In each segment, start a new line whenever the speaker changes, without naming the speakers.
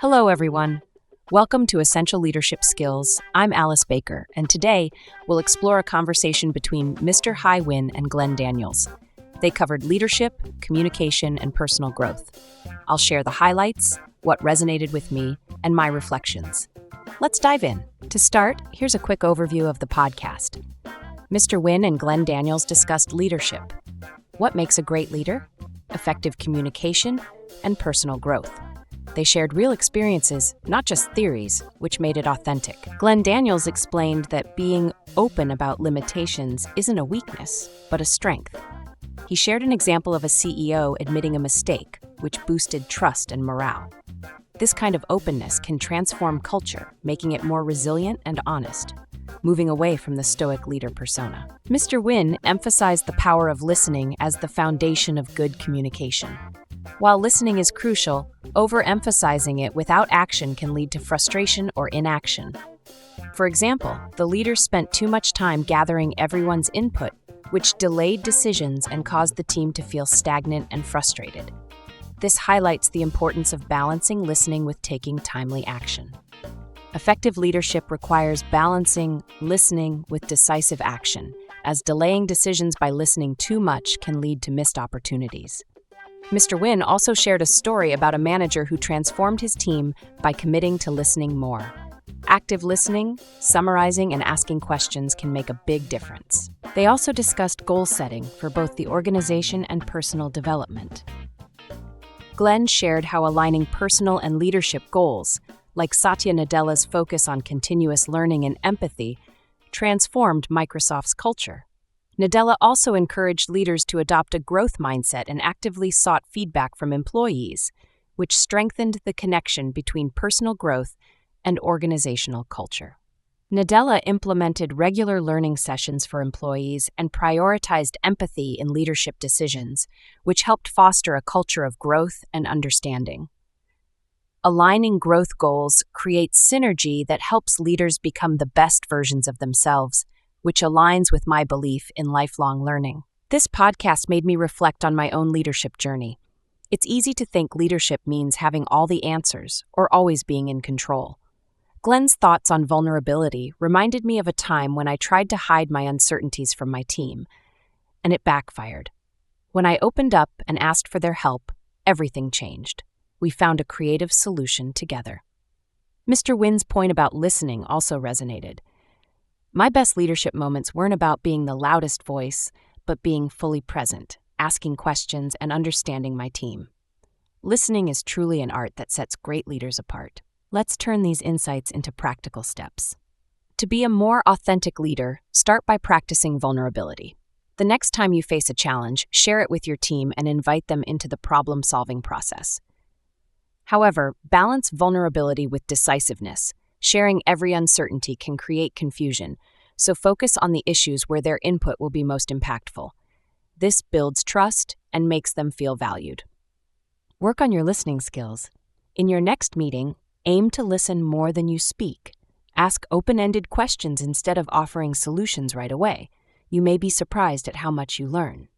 Hello, everyone. Welcome to Essential Leadership Skills. I'm Alice Baker, and today we'll explore a conversation between Mr. Hai Win and Glenn Daniels. They covered leadership, communication, and personal growth. I'll share the highlights, what resonated with me, and my reflections. Let's dive in. To start, here's a quick overview of the podcast. Mr. Win and Glenn Daniels discussed leadership. What makes a great leader? Effective communication and personal growth. They shared real experiences, not just theories, which made it authentic. Glenn Daniels explained that being open about limitations isn't a weakness, but a strength. He shared an example of a CEO admitting a mistake, which boosted trust and morale. This kind of openness can transform culture, making it more resilient and honest, moving away from the stoic leader persona. Mr. Win emphasized the power of listening as the foundation of good communication. While listening is crucial, overemphasizing it without action can lead to frustration or inaction. For example, the leader spent too much time gathering everyone's input, which delayed decisions and caused the team to feel stagnant and frustrated. This highlights the importance of balancing listening with taking timely action. Effective leadership requires balancing listening with decisive action, as delaying decisions by listening too much can lead to missed opportunities. Mr. Win also shared a story about a manager who transformed his team by committing to listening more. Active listening, summarizing, and asking questions can make a big difference. They also discussed goal setting for both the organization and personal development. Glenn shared how aligning personal and leadership goals, like Satya Nadella's focus on continuous learning and empathy, transformed Microsoft's culture. Nadella also encouraged leaders to adopt a growth mindset and actively sought feedback from employees, which strengthened the connection between personal growth and organizational culture. Nadella implemented regular learning sessions for employees and prioritized empathy in leadership decisions, which helped foster a culture of growth and understanding. Aligning growth goals creates synergy that helps leaders become the best versions of themselves, which aligns with my belief in lifelong learning. This podcast made me reflect on my own leadership journey. It's easy to think leadership means having all the answers or always being in control. Glenn's thoughts on vulnerability reminded me of a time when I tried to hide my uncertainties from my team, and it backfired. When I opened up and asked for their help, everything changed. We found a creative solution together. Mr. Win's point about listening also resonated. My best leadership moments weren't about being the loudest voice, but being fully present, asking questions, and understanding my team. Listening is truly an art that sets great leaders apart. Let's turn these insights into practical steps. To be a more authentic leader, start by practicing vulnerability. The next time you face a challenge, share it with your team and invite them into the problem-solving process. However, balance vulnerability with decisiveness. Sharing every uncertainty can create confusion, so focus on the issues where their input will be most impactful. This builds trust and makes them feel valued. Work on your listening skills. In your next meeting, aim to listen more than you speak. Ask open-ended questions instead of offering solutions right away. You may be surprised at how much you learn.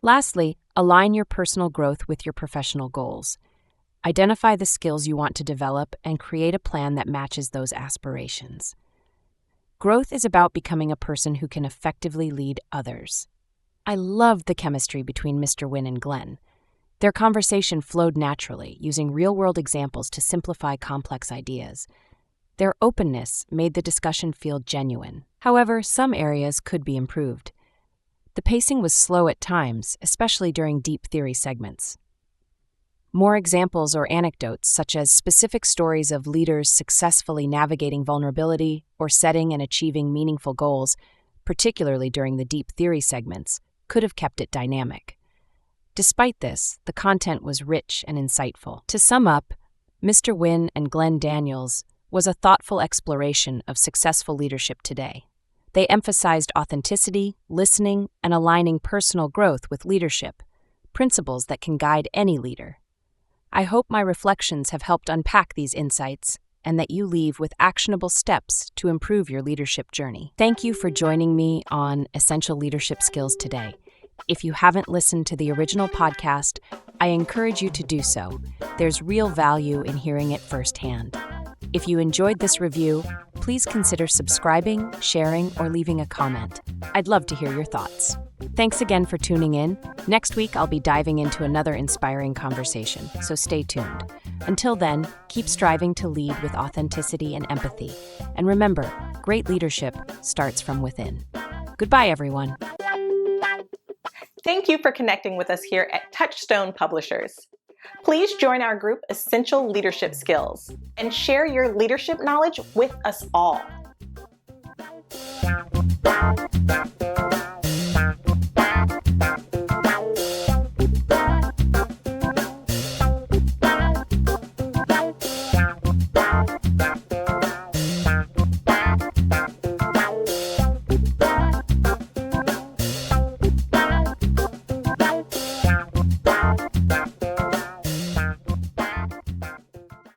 Lastly, align your personal growth with your professional goals. Identify the skills you want to develop and create a plan that matches those aspirations. Growth is about becoming a person who can effectively lead others. I loved the chemistry between Mr. Win and Glenn. Their conversation flowed naturally, using real-world examples to simplify complex ideas. Their openness made the discussion feel genuine. However, some areas could be improved. The pacing was slow at times, especially during deep theory segments. More examples or anecdotes, such as specific stories of leaders successfully navigating vulnerability or setting and achieving meaningful goals, particularly during the deep theory segments, could have kept it dynamic. Despite this, the content was rich and insightful. To sum up, Mr. Win and Glenn Daniels was a thoughtful exploration of successful leadership today. They emphasized authenticity, listening, and aligning personal growth with leadership, principles that can guide any leader. I hope my reflections have helped unpack these insights and that you leave with actionable steps to improve your leadership journey. Thank you for joining me on Essential Leadership Skills today. If you haven't listened to the original podcast, I encourage you to do so. There's real value in hearing it firsthand. If you enjoyed this review, please consider subscribing, sharing, or leaving a comment. I'd love to hear your thoughts. Thanks again for tuning in. Next week, I'll be diving into another inspiring conversation, so stay tuned. Until then, keep striving to lead with authenticity and empathy. And remember, great leadership starts from within. Goodbye, everyone.
Thank you for connecting with us here at Touchstone Publishers. Please join our group Essential Leadership Skills and share your leadership knowledge with us all.